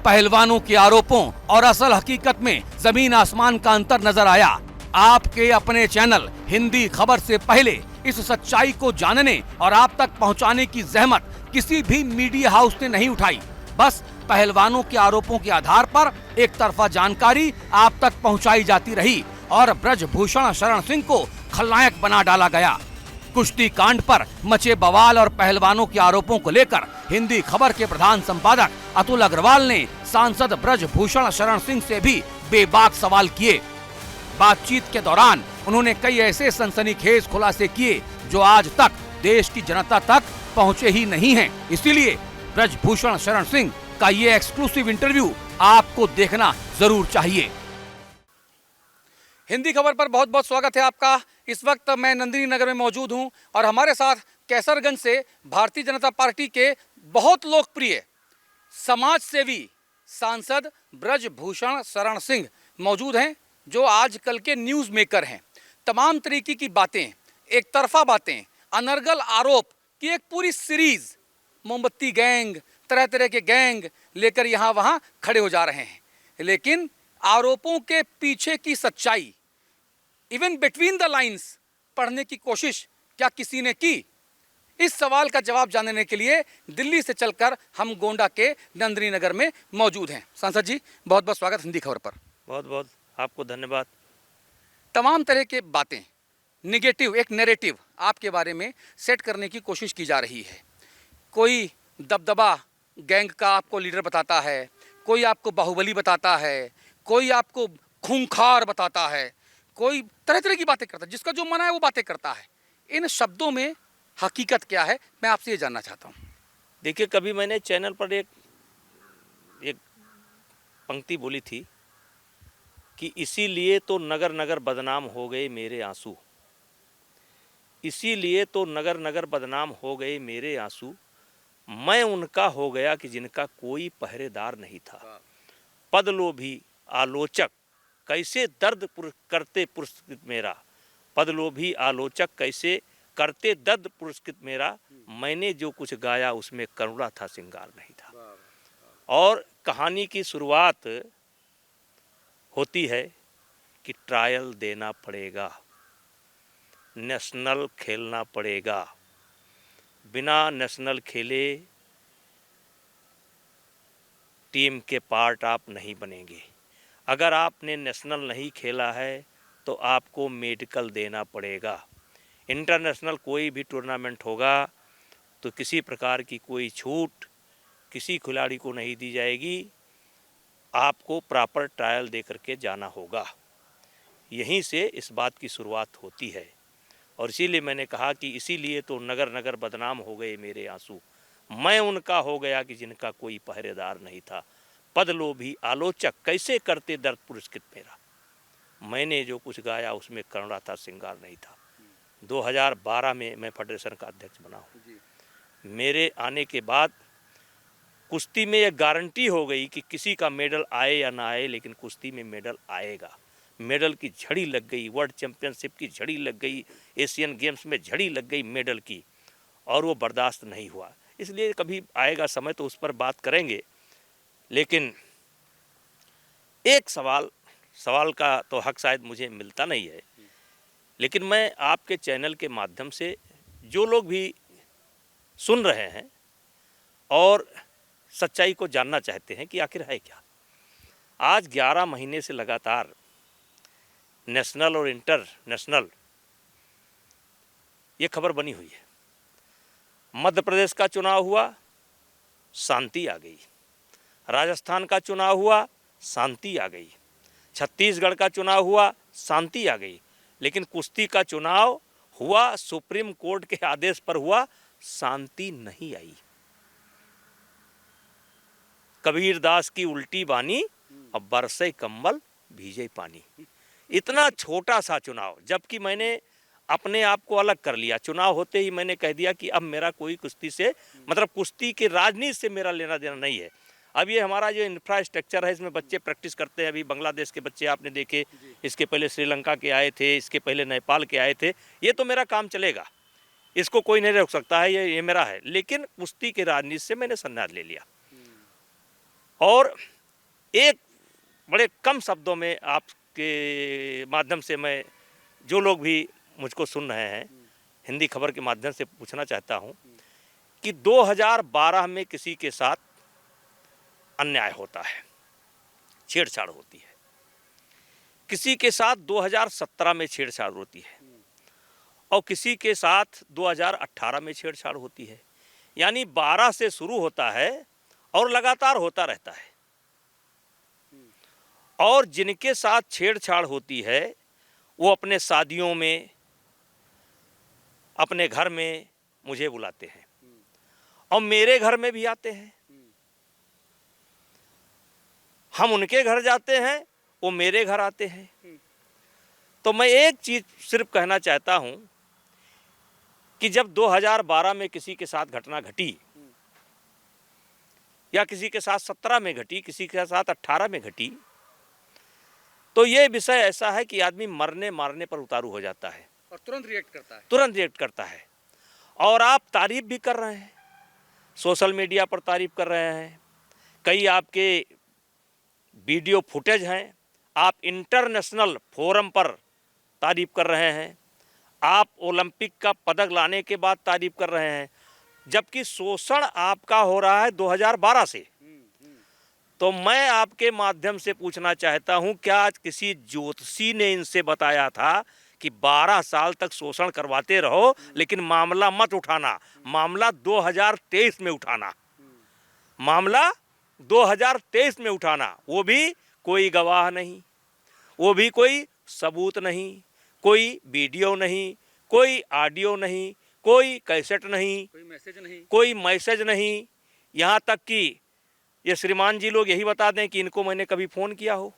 पहलवानों के आरोपों और असल हकीकत में जमीन आसमान का अंतर नजर आया। आपके अपने चैनल हिंदी खबर से पहले इस सच्चाई को जानने और आप तक पहुंचाने की जहमत किसी भी मीडिया हाउस ने नहीं उठाई। बस पहलवानों के आरोपों के आधार पर एक तरफा जानकारी आप तक पहुंचाई जाती रही और ब्रजभूषण शरण सिंह को खलनायक बना डाला गया। कुश्ती कांड पर मचे बवाल और पहलवानों के आरोपों को लेकर हिंदी खबर के प्रधान संपादक अतुल अग्रवाल ने सांसद ब्रजभूषण शरण सिंह से भी बेबाक सवाल किए। बातचीत के दौरान उन्होंने कई ऐसे सनसनीखेज खुलासे किए जो आज तक देश की जनता तक पहुंचे ही नहीं हैं। इसीलिए ब्रजभूषण शरण सिंह का ये एक्सक्लूसिव इंटरव्यू आपको देखना जरूर चाहिए। हिंदी खबर पर बहुत बहुत स्वागत है आपका। इस वक्त मैं नंदिनी नगर में मौजूद हूं और हमारे साथ कैसरगंज से भारतीय जनता पार्टी के बहुत लोकप्रिय समाज सेवी सांसद ब्रजभूषण शरण सिंह मौजूद हैं, जो आजकल के न्यूज़ मेकर हैं। तमाम तरीके की बातें, एक तरफा बातें, अनर्गल आरोप की एक पूरी सीरीज, मोमबत्ती गैंग, तरह तरह के गैंग लेकर यहाँ वहाँ खड़े हो जा रहे हैं। लेकिन आरोपों के पीछे की सच्चाई, इवन बिटवीन द लाइंस, पढ़ने की कोशिश क्या किसी ने की? इस सवाल का जवाब जानने के लिए दिल्ली से चलकर हम गोंडा के नंदिनी नगर में मौजूद हैं। सांसद जी, बहुत बहुत स्वागत हिंदी खबर पर। बहुत बहुत आपको धन्यवाद। तमाम तरह के बातें, निगेटिव एक नैरेटिव आपके बारे में सेट करने की कोशिश की जा रही है। कोई दबदबा गैंग का आपको लीडर बताता है, कोई आपको बाहुबली बताता है, कोई आपको खूंखार बताता है, कोई तरह तरह की बातें करता है, जिसका जो मना है वो बातें करता है। इन शब्दों में हकीकत क्या है, मैं आपसे ये जानना चाहता हूँ। देखिए, कभी मैंने चैनल पर एक पंक्ति बोली थी कि इसीलिए तो नगर नगर बदनाम हो गए मेरे आंसू, इसीलिए तो नगर नगर बदनाम हो गए मेरे आंसू, मैं उनका हो गया कि जिनका कोई पहरेदार नहीं था। पदलोभी आलोचक कैसे दर्द करते पुरस्कृत मेरा, पदलोभी आलोचक कैसे करते दर्द पुरस्कृत मेरा, मैंने जो कुछ गाया उसमें करुणा था, श्रृंगार नहीं था। और कहानी की शुरुआत होती है कि ट्रायल देना पड़ेगा, नेशनल खेलना पड़ेगा, बिना नेशनल खेले टीम के पार्ट आप नहीं बनेंगे। अगर आपने नेशनल नहीं खेला है तो आपको मेडिकल देना पड़ेगा। इंटरनेशनल कोई भी टूर्नामेंट होगा तो किसी प्रकार की कोई छूट किसी खिलाड़ी को नहीं दी जाएगी, आपको प्रॉपर ट्रायल दे करके जाना होगा। यहीं से इस बात की शुरुआत होती है और इसीलिए मैंने कहा कि इसीलिए तो नगर नगर बदनाम हो गए मेरे आंसू, मैं उनका हो गया कि जिनका कोई पहरेदार नहीं था। पदलोभी आलोचक कैसे करते दर्द पुरस्कृत मेरा, मैंने जो कुछ गाया उसमें करुणा था, श्रृंगार नहीं था। 2012 में मैं फेडरेशन का अध्यक्ष बना हूँ। मेरे आने के बाद कुश्ती में यह गारंटी हो गई कि किसी का मेडल आए या ना आए, लेकिन कुश्ती में मेडल आएगा। मेडल की झड़ी लग गई, वर्ल्ड चैंपियनशिप की झड़ी लग गई, एशियन गेम्स में झड़ी लग गई मेडल की, और वो बर्दाश्त नहीं हुआ। इसलिए कभी आएगा समय तो उस पर बात करेंगे। लेकिन एक सवाल का तो हक शायद मुझे मिलता नहीं है, लेकिन मैं आपके चैनल के माध्यम से जो लोग भी सुन रहे हैं और सच्चाई को जानना चाहते हैं कि आखिर है क्या, आज 11 महीने से लगातार नेशनल और इंटरनेशनल ये खबर बनी हुई है। मध्य प्रदेश का चुनाव हुआ, शांति आ गई। राजस्थान का चुनाव हुआ, शांति आ गई। छत्तीसगढ़ का चुनाव हुआ, शांति आ गई। लेकिन कुश्ती का चुनाव हुआ, सुप्रीम कोर्ट के आदेश पर हुआ, शांति नहीं आई। कबीर दास की उल्टी बानी, अब बरसे कंबल भीजे पानी। इतना छोटा सा चुनाव, जबकि मैंने अपने आप को अलग कर लिया। चुनाव होते ही मैंने कह दिया कि अब मेरा कोई कुश्ती से, मतलब कुश्ती के राजनीति से मेरा लेना देना नहीं है। अब ये हमारा जो इंफ्रास्ट्रक्चर है, इसमें बच्चे प्रैक्टिस करते हैं। अभी बांग्लादेश के बच्चे आपने देखे, इसके पहले श्रीलंका के आए थे, इसके पहले नेपाल के आए थे। ये तो मेरा काम चलेगा, इसको कोई नहीं रोक सकता है, ये मेरा है। लेकिन कुश्ती के राजनीति से मैंने संन्यास ले लिया। और एक बड़े कम शब्दों में आपके माध्यम से मैं, जो लोग भी मुझको सुन रहे हैं, हिंदी खबर के माध्यम से पूछना चाहता हूं कि 2012 में किसी के साथ अन्याय होता है, छेड़छाड़ होती है, किसी के साथ 2017 में छेड़छाड़ होती है और किसी के साथ 2018 में छेड़छाड़ होती है। यानी 12 से शुरू होता है और लगातार होता रहता है। और जिनके साथ छेड़छाड़ होती है वो अपने शादियों में, अपने घर में मुझे बुलाते हैं और मेरे घर में भी आते हैं। हम उनके घर जाते हैं, वो मेरे घर आते हैं। तो मैं एक चीज सिर्फ कहना चाहता हूं कि जब 2012 में किसी के साथ घटना घटी या किसी के साथ 17 में घटी, किसी के साथ 18 में घटी, तो ये विषय ऐसा है कि आदमी मरने मारने पर उतारू हो जाता है और तुरंत रिएक्ट करता है। और आप तारीफ भी कर रहे हैं, सोशल मीडिया पर तारीफ कर रहे हैं। कई आपके वीडियो फुटेज हैं आप इंटरनेशनल फोरम पर तारीफ कर रहे हैं, आप ओलंपिक का पदक लाने के बाद तारीफ कर रहे हैं, जबकि शोषण आपका हो रहा है 2012 से। तो मैं आपके माध्यम से पूछना चाहता हूं, क्या आज किसी ज्योतिषी ने इनसे बताया था कि 12 साल तक शोषण करवाते रहो लेकिन मामला मत उठाना, मामला 2023 में उठाना, मामला 2023 में उठाना, वो भी कोई गवाह नहीं, वो भी कोई सबूत नहीं, कोई वीडियो नहीं, कोई ऑडियो नहीं, कोई कैसेट नहीं, कोई मैसेज नहीं, यहाँ तक कि ये श्रीमान जी लोग यही बता दें कि इनको मैंने कभी फ़ोन किया हो,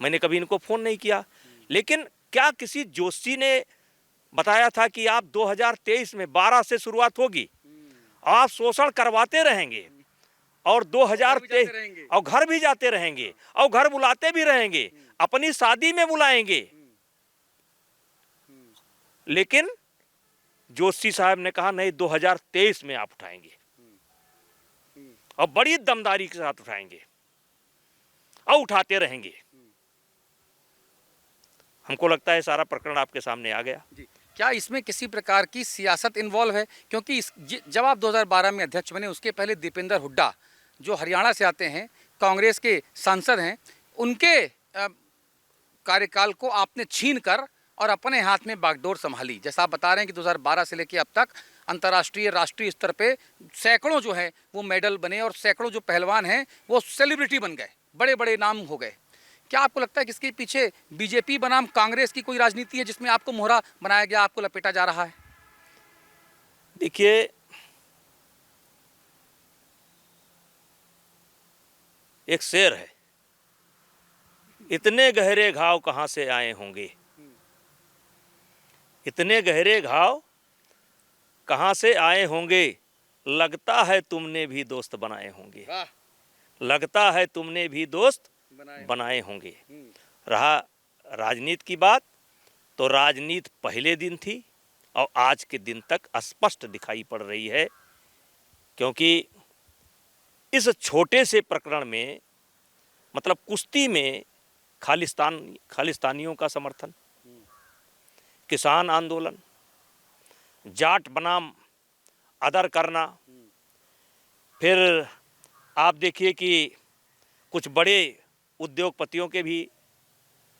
मैंने कभी इनको फ़ोन नहीं किया। लेकिन क्या किसी जोशी ने बताया था कि आप 2023 में 12 से शुरुआत होगी, आप शोषण करवाते रहेंगे और 2023 और घर भी जाते रहेंगे और घर बुलाते भी रहेंगे, अपनी शादी में बुलाएंगे। लेकिन जोशी साहब ने कहा नहीं, 2023 में आप उठाएंगे और बड़ी दमदारी के साथ उठाएंगे और उठाते रहेंगे। हमको लगता है सारा प्रकरण आपके सामने आ गया। क्या इसमें किसी प्रकार की सियासत इन्वॉल्व है? क्योंकि जब आप 2012 में अध्यक्ष बने, उसके पहले दीपेंद्र हुड्डा जो हरियाणा से आते हैं, कांग्रेस के सांसद हैं, उनके कार्यकाल को आपने छीन कर और अपने हाथ में बागडोर संभाली। जैसा आप बता रहे हैं कि 2012 से लेकर अब तक अंतर्राष्ट्रीय राष्ट्रीय स्तर पे सैकड़ों जो है वो मेडल बने और सैकड़ों जो पहलवान हैं वो सेलिब्रिटी बन गए, बड़े बड़े नाम हो गए। क्या आपको लगता है कि इसके पीछे बीजेपी बनाम कांग्रेस की कोई राजनीति है जिसमें आपको मोहरा बनाया गया, आपको लपेटा जा रहा है? देखिए, एक शेर है, इतने गहरे घाव कहां से आए होंगे, इतने गहरे घाव कहां से आए होंगे, लगता है तुमने भी दोस्त बनाए होंगे, लगता है तुमने भी दोस्त बनाए होंगे। रहा राजनीति की बात, तो राजनीति पहले दिन थी और आज के दिन तक स्पष्ट दिखाई पड़ रही है, क्योंकि इस छोटे से प्रकरण में, मतलब कुश्ती में खालिस्तानियों का समर्थन, किसान आंदोलन, जाट बनाम अदर करना, फिर आप देखिए कि कुछ बड़े उद्योगपतियों के भी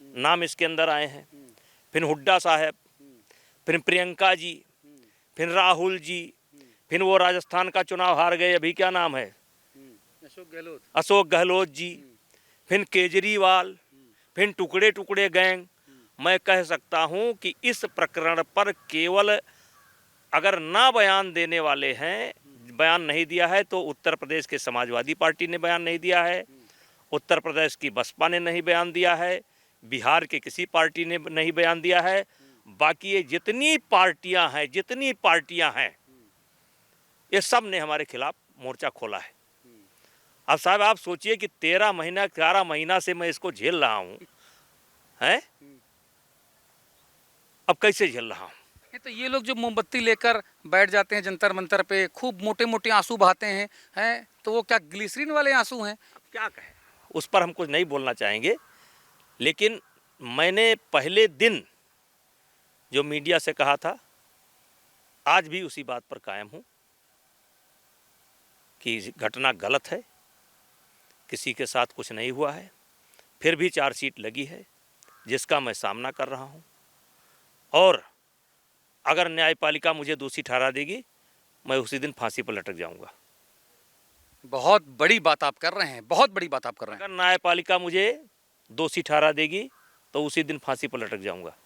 नाम इसके अंदर आए हैं, फिर हुड्डा साहब, फिर प्रियंका जी, फिर राहुल जी, फिर वो राजस्थान का चुनाव हार गए, अभी क्या नाम है, अशोक गहलोत जी, फिर केजरीवाल, फिर टुकड़े टुकड़े गैंग। मैं कह सकता हूं कि इस प्रकरण पर केवल अगर ना बयान देने वाले हैं, बयान नहीं दिया है तो उत्तर प्रदेश के समाजवादी पार्टी ने बयान नहीं दिया है, उत्तर प्रदेश की बसपा ने नहीं बयान दिया है, बिहार के किसी पार्टी ने नहीं बयान दिया है। बाकी ये जितनी पार्टियां हैं ये सब ने हमारे खिलाफ मोर्चा खोला है। अब साहब आप सोचिए कि 11 महीना से मैं इसको झेल रहा हूं, हैं? अब कैसे झेल रहा हूं? तो ये लोग जो मोमबत्ती लेकर बैठ जाते हैं जंतर मंतर पे, खूब मोटे मोटे आंसू बहाते हैं, तो वो क्या ग्लिसरीन वाले आंसू हैं? अब क्या कहें, उस पर हम कुछ नहीं बोलना चाहेंगे। लेकिन मैंने पहले दिन जो मीडिया से कहा था, आज भी उसी बात पर कायम हूं कि घटना गलत है, किसी के साथ कुछ नहीं हुआ है। फिर भी चार्जशीट लगी है जिसका मैं सामना कर रहा हूं, और अगर न्यायपालिका मुझे दोषी ठहरा देगी, मैं उसी दिन फांसी पर लटक जाऊंगा। बहुत बड़ी बात आप कर रहे हैं, बहुत बड़ी बात आप कर रहे हैं। अगर न्यायपालिका मुझे दोषी ठहरा देगी तो उसी दिन फांसी पर लटक जाऊंगा।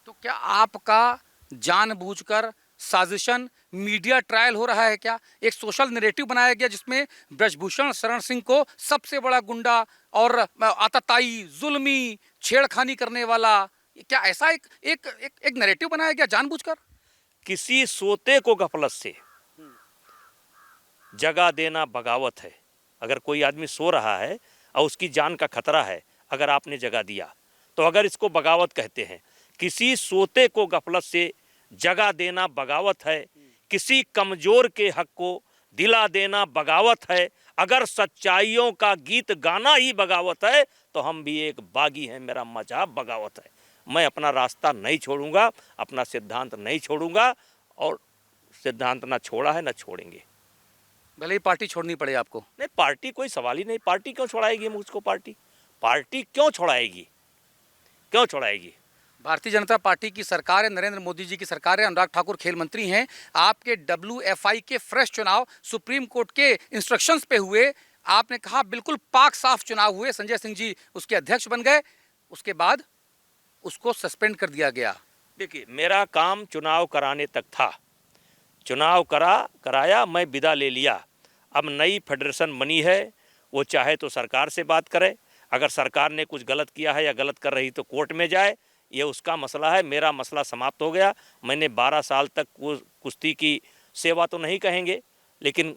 तो क्या आपका जानबूझकर साजिशन मीडिया ट्रायल हो रहा है क्या? एक सोशल नैरेटिव बनाया गया जिसमें ब्रजभूषण शरण सिंह को सबसे बड़ा गुंडा और आतताई, जुल्मी, छेड़खानी करने वाला, क्या ऐसा एक नैरेटिव बनाया गया जानबूझकर? किसी सोते को गफलत से जगह देना बगावत है। अगर कोई आदमी सो रहा है और उसकी जान का खतरा है, अगर आपने जगह दिया तो अगर इसको बगावत कहते हैं। किसी सोते को गफलत से जगह देना बगावत है, किसी कमजोर के हक को दिला देना बगावत है, अगर सच्चाइयों का गीत गाना ही बगावत है तो हम भी एक बागी हैं, मेरा मजहब बगावत है। मैं अपना रास्ता नहीं छोड़ूंगा, अपना सिद्धांत नहीं छोड़ूंगा और सिद्धांत ना छोड़ा है ना छोड़ेंगे। भले ही पार्टी छोड़नी पड़े आपको। नहीं, पार्टी कोई सवाल ही नहीं। पार्टी क्यों छोड़ाएगी मुझको? पार्टी क्यों छोड़ाएगी? क्यों छोड़ाएगी? भारतीय जनता पार्टी की सरकार है, नरेंद्र मोदी जी की सरकार है, अनुराग ठाकुर खेल मंत्री हैं। आपके WFI के फ्रेश चुनाव सुप्रीम कोर्ट के इंस्ट्रक्शंस पे हुए। आपने कहा बिल्कुल पाक साफ चुनाव हुए, संजय सिंह जी उसके अध्यक्ष बन गए, उसके बाद उसको सस्पेंड कर दिया गया। देखिए, मेरा काम चुनाव कराने तक था। चुनाव कराया, मैं विदा ले लिया। अब नई फेडरेशन बनी है, वो चाहे तो सरकार से बात करे, अगर सरकार ने कुछ गलत किया है या गलत कर रही तो कोर्ट में जाए, ये उसका मसला है। मेरा मसला समाप्त हो गया। मैंने 12 साल तक कुश्ती की सेवा तो नहीं कहेंगे, लेकिन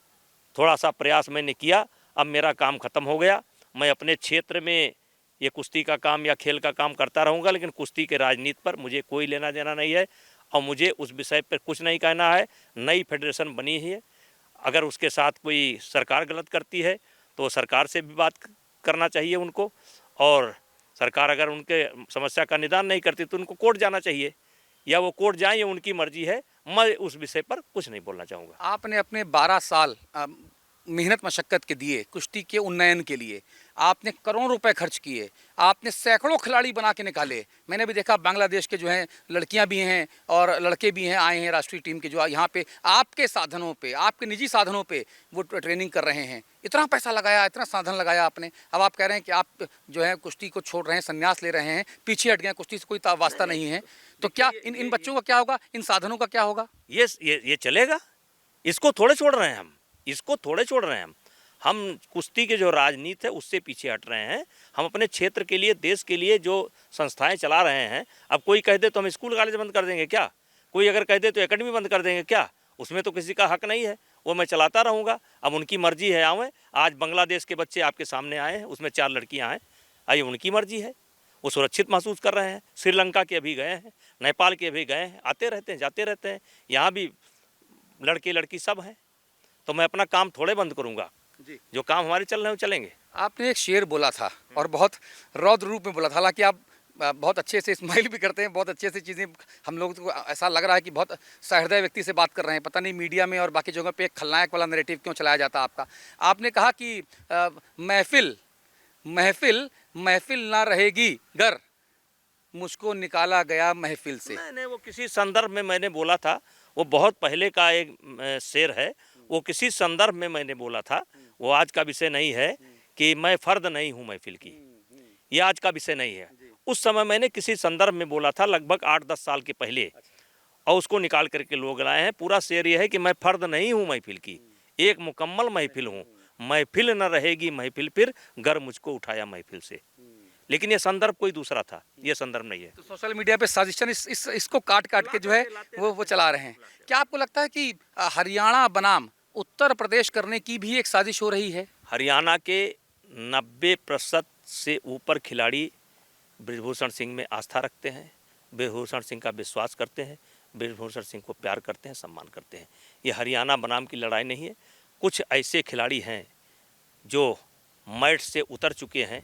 थोड़ा सा प्रयास मैंने किया। अब मेरा काम ख़त्म हो गया। मैं अपने क्षेत्र में ये कुश्ती का काम या खेल का काम करता रहूँगा, लेकिन कुश्ती के राजनीति पर मुझे कोई लेना देना नहीं है और मुझे उस विषय पर कुछ नहीं कहना है। नई फेडरेशन बनी है, अगर उसके साथ कोई सरकार गलत करती है तो सरकार से भी बात करना चाहिए उनको, और सरकार अगर उनके समस्या का निदान नहीं करती तो उनको कोर्ट जाना चाहिए, या वो कोर्ट जाएं, ये उनकी मर्जी है। मैं उस विषय पर कुछ नहीं बोलना चाहूँगा। आपने अपने 12 साल मेहनत मशक्क़त के दिए कुश्ती के उन्नयन के लिए, आपने करोड़ों रुपए खर्च किए, आपने सैकड़ों खिलाड़ी बना के निकाले। मैंने भी देखा बांग्लादेश के जो हैं लड़कियां भी हैं और लड़के भी हैं, आए हैं राष्ट्रीय टीम के, जो यहाँ पे आपके साधनों पे, आपके निजी साधनों पे वो ट्रेनिंग कर रहे हैं। इतना पैसा लगाया, इतना साधन लगाया आपने, अब आप कह रहे हैं कि आप जो है कुश्ती को छोड़ रहे हैं, संन्यास ले रहे हैं, पीछे हट गए, कुश्ती से कोई वास्ता नहीं है। तो क्या इन बच्चों का क्या होगा, इन साधनों का क्या होगा? ये चलेगा? इसको थोड़े छोड़ रहे हैं हम, इसको थोड़े छोड़ रहे हैं हम कुश्ती के जो राजनीति है उससे पीछे हट रहे हैं। हम अपने क्षेत्र के लिए, देश के लिए जो संस्थाएं चला रहे हैं, अब कोई कह दे तो हम स्कूल कॉलेज बंद कर देंगे क्या? कोई अगर कह दे तो एकेडमी बंद कर देंगे क्या? उसमें तो किसी का हक नहीं है, वो मैं चलाता रहूँगा। अब उनकी मर्जी है। आवें, आज बांग्लादेश के बच्चे आपके सामने आए हैं, उसमें 4 लड़कियाँ हैं, आइए, उनकी मर्जी है, वो सुरक्षित महसूस कर रहे हैं। श्रीलंका के अभी गए हैं, नेपाल के अभी गए हैं, आते रहते हैं, जाते रहते हैं, यहाँ भी लड़के लड़की सब हैं। तो मैं अपना काम थोड़े बंद करूँगा, जो काम हमारे चल रहे हैं वो चलेंगे। आपने एक शेर बोला था और बहुत रौद्र रूप में बोला था। हालांकि आप बहुत अच्छे से स्माइल भी करते हैं, बहुत अच्छे से चीज़ें, हम लोग को ऐसा लग रहा है कि बहुत सहृदय व्यक्ति से बात कर रहे हैं। पता नहीं मीडिया में और बाकी जगहों पे एक खलनायक वाला नैरेटिव क्यों चलाया जाता है आपका। आपने कहा कि महफिल महफिल महफिल ना रहेगी गर, मुझको निकाला गया महफिल से। नहीं, वो किसी संदर्भ में मैंने बोला था, वो बहुत पहले का एक शेर है, वो किसी संदर्भ में मैंने बोला था, वो आज का विषय नहीं है कि मैं फर्द नहीं हूँ महफिल की, ये आज का विषय नहीं है। उस समय मैंने किसी संदर्भ में बोला था, लगभग 8-10 साल के पहले, और उसको निकाल करके लोग लाए हैं। पूरा शेर ये है कि मैं फर्द नहीं हूँ महफिल की, एक मुकम्मल महफिल हूँ, महफिल न रहेगी महफिल फिर, गर मुझको उठाया महफिल से। लेकिन ये संदर्भ कोई दूसरा था, ये संदर्भ नहीं है। तो सोशल मीडिया पे साजिशन इसको काट के जो है वो चला रहे हैं। क्या आपको लगता है कि हरियाणा बनाम उत्तर प्रदेश करने की भी एक साजिश हो रही है? हरियाणा के 90% से ऊपर खिलाड़ी बृजभूषण सिंह में आस्था रखते हैं, बृजभूषण सिंह का विश्वास करते हैं, बृजभूषण सिंह को प्यार करते हैं, सम्मान करते हैं। ये हरियाणा बनाम की लड़ाई नहीं है। कुछ ऐसे खिलाड़ी हैं जो मैट से उतर चुके हैं,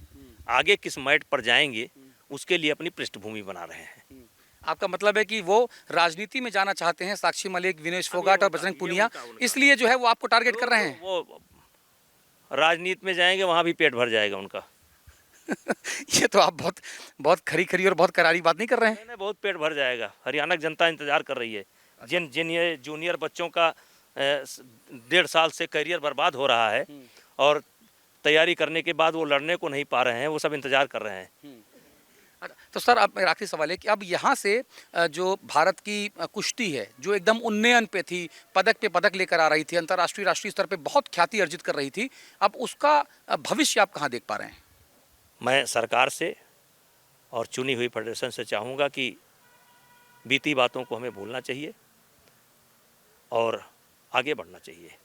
आगे किस मैट पर जाएंगे उसके लिए अपनी पृष्ठभूमि बना रहे हैं। आपका मतलब है कि वो राजनीति में जाना चाहते हैं, साक्षी मलिक, विनेश फोगाट और बजरंग पुनिया, इसलिए जो है वो आपको टारगेट कर रहे हैं? वो राजनीति में जाएंगे, वहाँ भी पेट भर जाएगा उनका। ये तो आप बहुत खरी और बहुत करारी बात नहीं कर रहे हैं। नहीं, बहुत पेट भर जाएगा। हरियाणा की जनता इंतजार कर रही है। जिन ये जूनियर बच्चों का 1.5 साल से करियर बर्बाद हो रहा है और तैयारी करने के बाद वो लड़ने को नहीं पा रहे हैं, वो सब इंतजार कर रहे हैं। तो सर, अब मेरा आखिरी सवाल है कि अब यहाँ से जो भारत की कुश्ती है, जो एकदम उन्नयन पे थी, पदक पे पदक लेकर आ रही थी, अंतर्राष्ट्रीय राष्ट्रीय स्तर पे बहुत ख्याति अर्जित कर रही थी, अब उसका भविष्य आप कहाँ देख पा रहे हैं? मैं सरकार से और चुनी हुई फेडरेशन से चाहूँगा कि बीती बातों को हमें भूलना चाहिए और आगे बढ़ना चाहिए।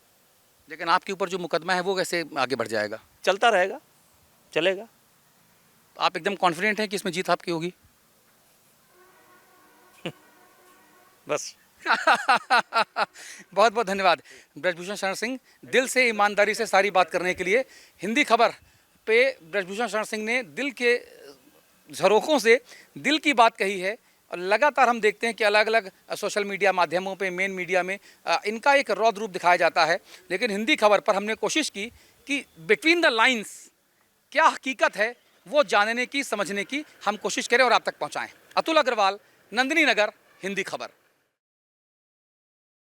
लेकिन आपके ऊपर जो मुकदमा है वो कैसे आगे बढ़ जाएगा? चलता रहेगा, चलेगा। आप एकदम कॉन्फिडेंट हैं कि इसमें जीत आपकी होगी? बस बहुत बहुत धन्यवाद ब्रजभूषण शरण सिंह, दिल से ईमानदारी से सारी बात करने के लिए। हिंदी खबर पे ब्रजभूषण शरण सिंह ने दिल के झरोखों से दिल की बात कही है। और लगातार हम देखते हैं कि अलग अलग सोशल मीडिया माध्यमों पे, मेन मीडिया में इनका एक रौद्र रूप दिखाया जाता है, लेकिन हिंदी खबर पर हमने कोशिश की कि बिटवीन द लाइंस क्या हकीकत है वो जानने की, समझने की हम कोशिश करें और आप तक पहुंचाएं। अतुल अग्रवाल, नंदिनी नगर, हिंदी खबर।